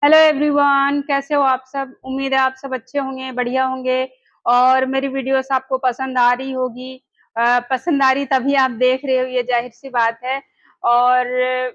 Hello everyone, कैसे हो आप सब। उम्मीद है आप सब अच्छे होंगे, बढ़िया होंगे और मेरी वीडियोस आपको पसंद आ रही होगी। पसंद आ रही तभी आप देख रहे हो, ये जाहिर सी बात है। और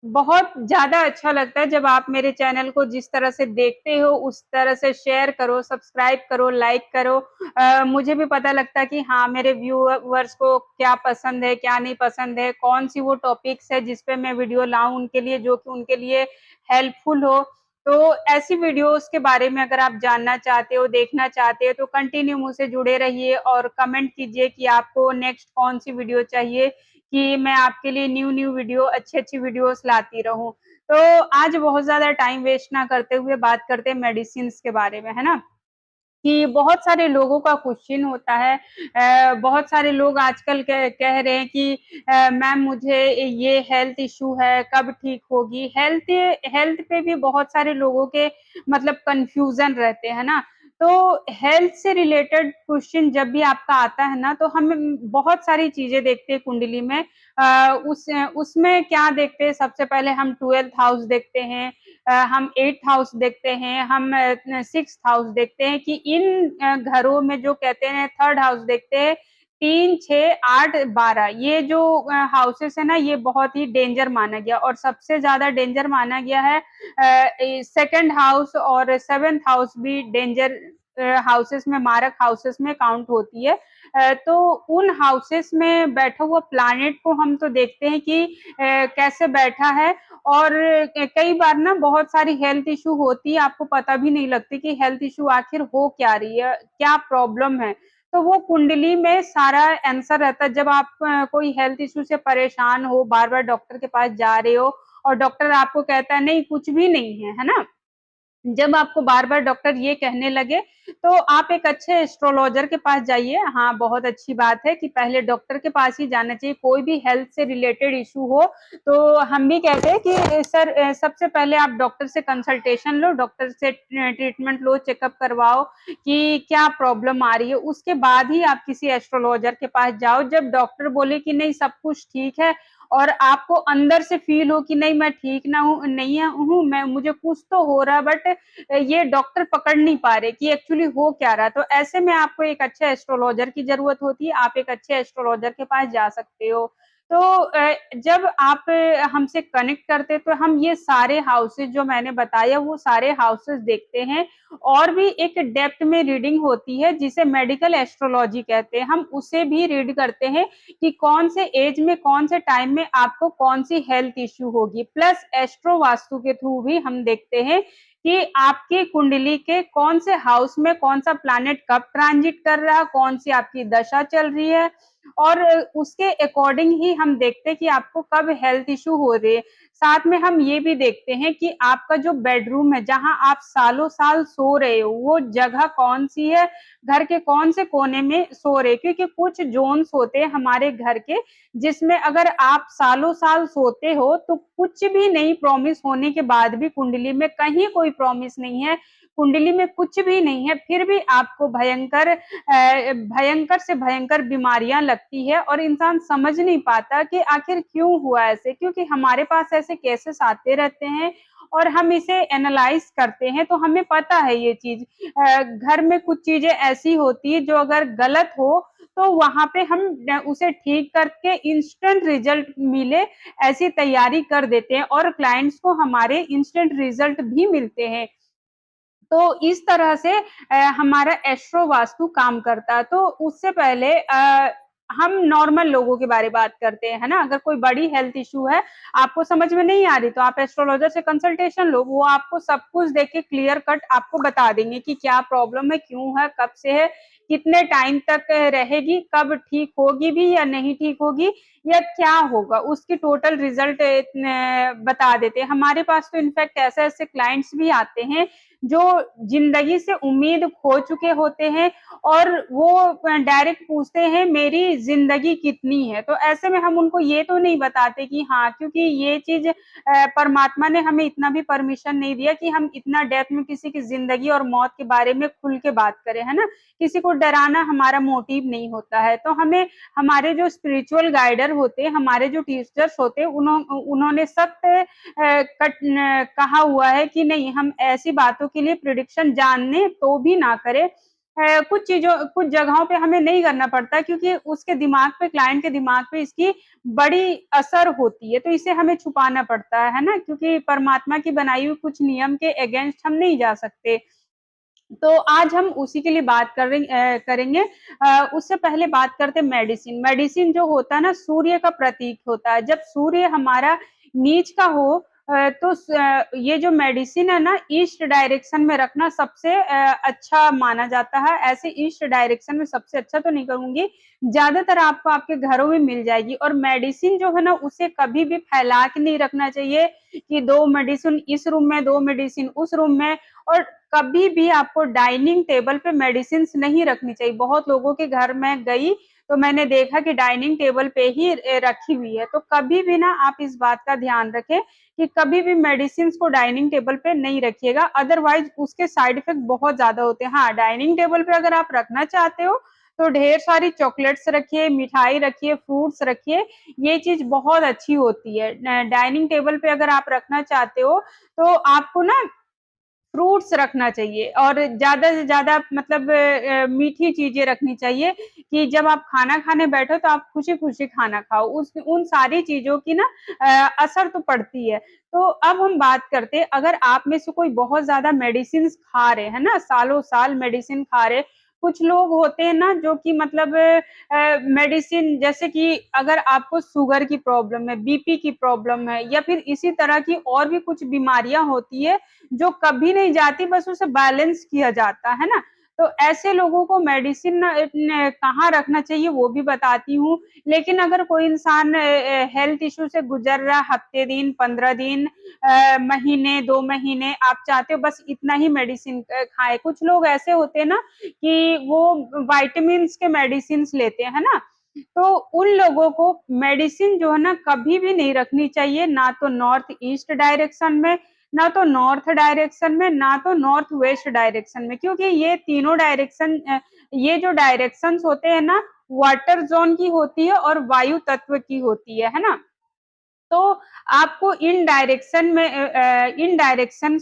बहुत ज़्यादा अच्छा लगता है जब आप मेरे चैनल को जिस तरह से देखते हो उस तरह से शेयर करो, सब्सक्राइब करो, लाइक करो। मुझे भी पता लगता है कि हाँ, मेरे व्यूअर्स को क्या पसंद है, क्या नहीं पसंद है, कौन-सी वो टॉपिक्स है जिस पे मैं वीडियो लाऊँ उनके लिए, जो कि उनके लिए हेल्पफुल हो। तो ऐसी वीडियोज़ के बारे में अगर आप जानना चाहते हो, देखना चाहते हो तो कंटिन्यू मुझसे जुड़े रहिए और कमेंट कीजिए कि आपको नेक्स्ट कौन-सी वीडियो चाहिए, कि मैं आपके लिए न्यू वीडियो अच्छी-अच्छी वीडियोस लाती रहूँ। तो आज बहुत ज़्यादा टाइम वेस्ट ना करते हुए बात करते हैं मेडिसिन्स के बारे में, है ना? कि बहुत सारे लोगों का क्वेश्चन होता है। बहुत सारे लोग आजकल कह रहे हैं कि मैम मुझे ये हेल्थ इश्यू है, कब ठीक होगी? हेल्थ हेल्थ पे भी बहुत सारे लोगों के मतलब कन्फ्यूज़न रहते हैं ना? तो हेल्थ से रिलेटेड क्वेश्चन जब भी आपका आता है ना, तो हम बहुत सारी चीज़ें देखते हैं कुंडली में। उसमें क्या देखते हैं, सबसे पहले हम 12th हाउस देखते हैं, हम 8th हाउस देखते हैं, हम 6th हाउस देखते हैं कि इन घरों में जो कहते हैं 3rd हाउस देखते हैं, 3, 6, 8, 12 ये जो हाउसेस है ना, ये बहुत ही डेंजर माना गया और सबसे ज़्यादा डेंजर माना गया है 2nd हाउस और 7th हाउस भी डेंजर हाउसेस में, मारक हाउसेस में काउंट होती है। तो उन हाउसेस में बैठा हुआ प्लैनेट को हम तो देखते हैं कि कैसे बैठा है। और कई बार ना बहुत सारी हेल्थ इश्यू होती है, आपको पता भी नहीं लगती कि हेल्थ इश्यू आखिर हो क्या रही है, क्या प्रॉब्लम है। तो वो कुंडली में सारा आंसर रहता है। जब आप कोई हेल्थ इश्यू से परेशान हो, बार-बार डॉक्टर के पास जा रहे हो और डॉक्टर आपको कहता है नहीं कुछ भी नहीं है ना? जब आपको बार-बार डॉक्टर ये कहने लगे, तो आप एक अच्छे एस्ट्रोलॉजर के पास जाइए। हाँ, बहुत अच्छी बात है कि पहले डॉक्टर के पास ही जाना चाहिए, कोई भी हेल्थ से रिलेटेड इश्यू हो, तो हम भी कहते हैं कि सर सबसे पहले आप डॉक्टर से कंसल्टेशन लो, डॉक्टर से ट्रीटमेंट लो, चेकअप करवाओ कि क्या प्रॉब्लम आ रही है, उसके बाद ही आप किसी एस्ट्रोलॉजर के पास जाओ। जब डॉक्टर बोले कि नहीं सब कुछ ठीक है और आपको अंदर से फ़ील हो कि नहीं मैं ठीक ना हूँ नहीं हूँ, मैं मुझे कुछ तो हो रहा है बट ये डॉक्टर पकड़ नहीं पा रहे कि एक्चुअली हो क्या रहा है। तो ऐसे में आपको एक अच्छे एस्ट्रोलॉजर की ज़रूरत होती है, आप एक अच्छे एस्ट्रोलॉजर के पास जा सकते हो। तो जब आप हमसे कनेक्ट करते तो हम ये सारे हाउसेज़ जो मैंने बताया वो सारे हाउसेज़ देखते हैं और भी एक डेप्थ में रीडिंग होती है जिसे मेडिकल एस्ट्रोलॉजी कहते हैं। हम उसे भी रीड करते हैं कि कौन से एज में, कौन से टाइम में आपको कौन-सी हेल्थ इश्यू होगी। प्लस एस्ट्रो वास्तु के थ्रू भी हम देखते हैं कि आपकी कुंडली के कौन से हाउस में कौन-सा प्लैनेट कब ट्रांजिट कर रहा है, कौन-सी आपकी दशा चल रही है और उसके अकॉर्डिंग ही हम देखते हैं कि आपको कब हेल्थ इश्यू हो रही है। साथ में हम ये भी देखते हैं कि आपका जो बेडरूम है, जहाँ आप सालों-साल सो रहे हो, वो जगह कौन-सी है, घर के कौन से कोने में सो रहे हैं। क्योंकि कुछ ज़ोन्स होते हैं हमारे घर के, जिसमें अगर आप सालों-साल सोते हो, तो कुछ भी नहीं प्रॉमिस होने के बाद भी कुंडली में कहीं कोई प्रॉमिस नहीं है, कुंडली में कुछ भी नहीं है, फिर भी आपको भयंकर से भयंकर बीमारियाँ लगती है और इंसान समझ नहीं पाता कि आखिर क्यों हुआ ऐसे? क्योंकि हमारे पास ऐसे केसेस आते रहते हैं और हम इसे एनालाइज़ करते हैं, तो हमें पता है ये चीज़। घर में कुछ चीज़ें ऐसी होती हैं जो अगर गलत हो, तो वहाँ पे हम उसे ठीक करके इंस्टेंट रिज़ल्ट मिले, ऐसी तैयारी कर देते हैं और क्लाइंट्स को हमारे इंस्टेंट रिज़ल्ट भी मिलते हैं। तो इस तरह से हमारा एस्ट्रो वास्तु काम करता है। तो उससे पहले हम नॉर्मल लोगों के बारे बात करते हैं, है ना? अगर कोई बड़ी हेल्थ इश्यू है, आपको समझ में नहीं आ रही, तो आप एस्ट्रोलॉजर से कंसल्टेशन लो, वो आपको सब कुछ देख के क्लियर कट आपको बता देंगे कि क्या प्रॉब्लम है, क्यों है, कब से है, कितने टाइम तक रहेगी, कब ठीक होगी भी या नहीं ठीक होगी या क्या होगा, उसकी टोटल रिज़ल्ट बता देते हैं। हमारे पास तो इनफैक्ट ऐसे-ऐसे क्लाइंट्स भी आते हैं जो जिंदगी से उम्मीद खो चुके होते हैं और वो डायरेक्ट पूछते हैं मेरी जिंदगी कितनी है। तो ऐसे में हम उनको ये तो नहीं बताते कि हाँ, क्योंकि ये चीज परमात्मा ने हमें इतना भी परमिशन नहीं दिया कि हम इतना डेप्थ में किसी की जिंदगी और मौत के बारे में खुल के बात करें, है ना। किसी को डराना हमारा मोटिव नहीं होता है। तो हमें हमारे जो स्पिरिचुअल गाइडर होते हैं, हमारे जो टीचर्स होते हैं, उन्होंने सख्त कहा हुआ है कि नहीं, हम ऐसी बातों के लिए प्रिडिक्शन जानने तो भी ना करें। कुछ जगहों पे हमें नहीं करना पड़ता, क्योंकि उसके दिमाग पे, क्लाइंट के दिमाग पे इसकी बड़ी असर होती है, तो इसे हमें छुपाना पड़ता है ना, क्योंकि परमात्मा की बनाई हुई कुछ नियम के अगेंस्ट हम नहीं जा सकते। तो आज हम उसी के लिए बात करेंगे। उससे पहले बात करते हैं मेडिसिन। मेडिसिन जो होता है ना, सूर्य का प्रतीक होता है। जब सूर्य हमारा नीच का हो, तो ये जो मेडिसिन है ना, ईस्ट डायरेक्शन में रखना सबसे अच्छा माना जाता है। ऐसे ईस्ट डायरेक्शन में सबसे अच्छा तो नहीं कहूंगी, ज्यादातर आपको आपके घरों में मिल जाएगी। और मेडिसिन जो है ना, उसे कभी भी फैला के नहीं रखना चाहिए कि 2 मेडिसिन इस रूम में, 2 मेडिसिन उस रूम में। और कभी भी आपको डाइनिंग टेबल पे मेडिसिन नहीं रखनी चाहिए। बहुत लोगों के घर में गई तो मैंने देखा कि डाइनिंग टेबल पे ही रखी हुई है। तो कभी भी ना आप इस बात का ध्यान रखें कि कभी भी मेडिसिन को डाइनिंग टेबल पे नहीं रखिएगा, अदरवाइज उसके साइड इफेक्ट बहुत ज्यादा होते हैं। हाँ, डाइनिंग टेबल पे अगर आप रखना चाहते हो तो ढेर सारी चॉकलेट्स रखिए, मिठाई रखिए, फ्रूट्स रखिए, ये चीज बहुत अच्छी होती है। डाइनिंग टेबल पे अगर आप रखना चाहते हो तो आपको ना फ्रूट्स रखना चाहिए, और ज्यादा से ज्यादा मतलब मीठी चीजें रखनी चाहिए कि जब आप खाना खाने बैठो तो आप खुशी खुशी खाना खाओ। उन सारी चीजों की ना असर तो पड़ती है। तो अब हम बात करते हैं, अगर आप में से कोई बहुत ज्यादा मेडिसिन खा रहे हैं ना, सालों साल मेडिसिन खा रहे, कुछ लोग होते हैं ना जो कि मतलब मेडिसिन, जैसे कि अगर आपको शुगर की प्रॉब्लम है, बीपी की प्रॉब्लम है, या फिर इसी तरह की और भी कुछ बीमारियां होती है जो कभी नहीं जाती, बस उसे बैलेंस किया जाता है ना। तो ऐसे लोगों को मेडिसिन कहाँ रखना चाहिए वो भी बताती हूँ। लेकिन अगर कोई इंसान हेल्थ इशू से गुजर रहा, हफ्ते दिन, 15 दिन, महीने, 2 महीने, आप चाहते हो बस इतना ही मेडिसिन खाए। कुछ लोग ऐसे होते हैं ना कि वो वाइटामिन के मेडिसिन लेते हैं ना, तो उन लोगों को मेडिसिन जो है ना कभी भी नहीं रखनी चाहिए, ना तो नॉर्थ ईस्ट डायरेक्शन में, ना तो नॉर्थ डायरेक्शन में, ना तो नॉर्थ वेस्ट डायरेक्शन में, क्योंकि ये तीनों डायरेक्शन, ये जो डायरेक्शंस होते हैं ना, वाटर जोन की होती है और वायु तत्व की होती है ना। तो आपको इन डायरेक्शंस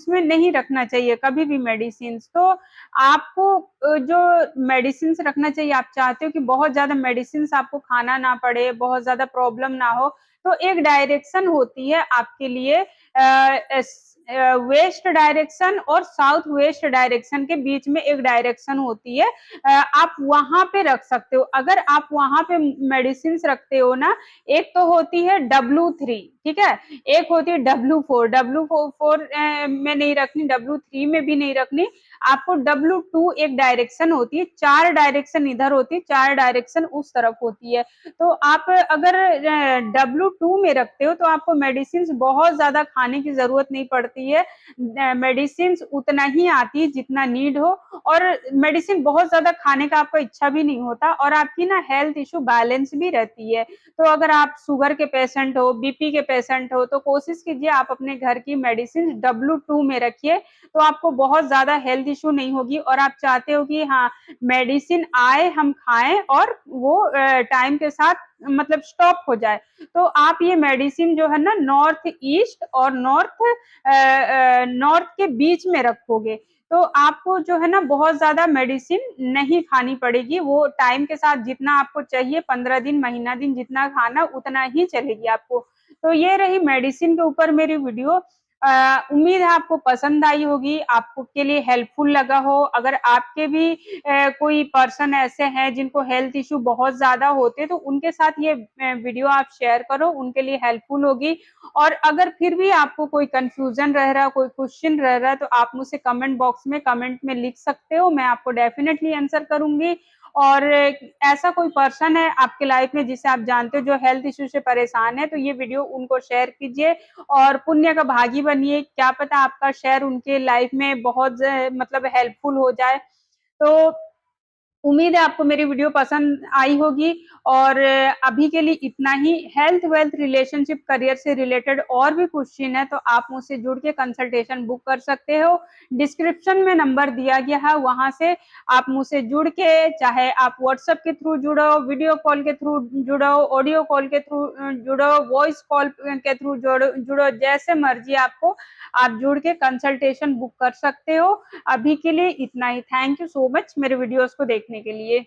में नहीं रखना चाहिए कभी भी मेडिसिन। तो आपको जो मेडिसिन रखना चाहिए, आप चाहते हो कि बहुत ज्यादा मेडिसिन आपको खाना ना पड़े, बहुत ज्यादा प्रॉब्लम ना हो, तो एक डायरेक्शन होती है आपके लिए वेस्ट डायरेक्शन और साउथ वेस्ट डायरेक्शन के बीच में एक डायरेक्शन होती है। आप वहां पे रख सकते हो। अगर आप वहां पे मेडिसिन रखते हो ना, एक तो होती है W3, ठीक है, एक होती है W4। W4 में नहीं रखनी, W3 में भी नहीं रखनी। आपको W2 एक डायरेक्शन होती है, 4 डायरेक्शन इधर होती है, 4 डायरेक्शन उस तरफ होती है। तो आप अगर W2 में रखते हो तो आपको मेडिसिन बहुत ज्यादा खाने की जरूरत नहीं पड़ती है। मेडिसिन उतना ही आती है जितना नीड हो, और मेडिसिन बहुत ज्यादा खाने का आपको इच्छा भी नहीं होता, और आपकी ना हेल्थ इशू बैलेंस भी रहती है। तो अगर आप शुगर के पेशेंट हो, बीपी के पेशेंट हो, तो कोशिश कीजिए आप अपने घर की मेडिसिन W2 में रखिए, तो आपको बहुत ज्यादा हेल्थ इशू नहीं होगी। और आप चाहते हो कि हाँ, मेडिसिन आए, हम खाएं, और वो टाइम के साथ मतलब स्टॉप हो जाए। तो आप ये मेडिसिन जो है ना, नॉर्थ ईस्ट और नॉर्थ के बीच में रखोगे, तो आपको जो है ना बहुत ज्यादा मेडिसिन नहीं खानी पड़ेगी। वो टाइम के साथ जितना आपको चाहिए, 15 दिन, महीना दिन जितना खाना, उतना ही चलेगी आपको। तो ये रही मेडिसिन के ऊपर मेरी वीडियो। उम्मीद है आपको पसंद आई होगी, आपको के लिए हेल्पफुल लगा हो। अगर आपके भी कोई पर्सन ऐसे हैं जिनको हेल्थ इशू बहुत ज्यादा होते, तो उनके साथ ये वीडियो आप शेयर करो, उनके लिए हेल्पफुल होगी। और अगर फिर भी आपको कोई कंफ्यूजन रह रहा है, कोई क्वेश्चन रह रहा है, तो आप मुझसे कमेंट बॉक्स में कमेंट में लिख सकते हो, मैं आपको डेफिनेटली आंसर करूंगी। और ऐसा कोई पर्सन है आपके लाइफ में जिसे आप जानते हो जो हेल्थ इश्यू से परेशान है, तो ये वीडियो उनको शेयर कीजिए और पुण्य का भागी बनिए। क्या पता आपका शेयर उनके लाइफ में बहुत मतलब हेल्पफुल हो जाए। तो उम्मीद है आपको मेरी वीडियो पसंद आई होगी और अभी के लिए इतना ही। हेल्थ, वेल्थ, रिलेशनशिप, करियर से रिलेटेड और भी क्वेश्चन है तो आप मुझसे जुड़ के कंसल्टेशन बुक कर सकते हो। डिस्क्रिप्शन में नंबर दिया गया है, वहां से आप मुझसे जुड़ के, चाहे आप व्हाट्सएप के थ्रू जुड़ो, वीडियो कॉल के थ्रू जुड़ो, ऑडियो कॉल के थ्रू जुड़ो, वॉइस कॉल के थ्रू जुड़ो, जैसे मर्जी आपको आप जुड़ के कंसल्टेशन बुक कर सकते हो। अभी के लिए इतना ही। थैंक यू सो मच मेरे वीडियोस को देखने के लिए।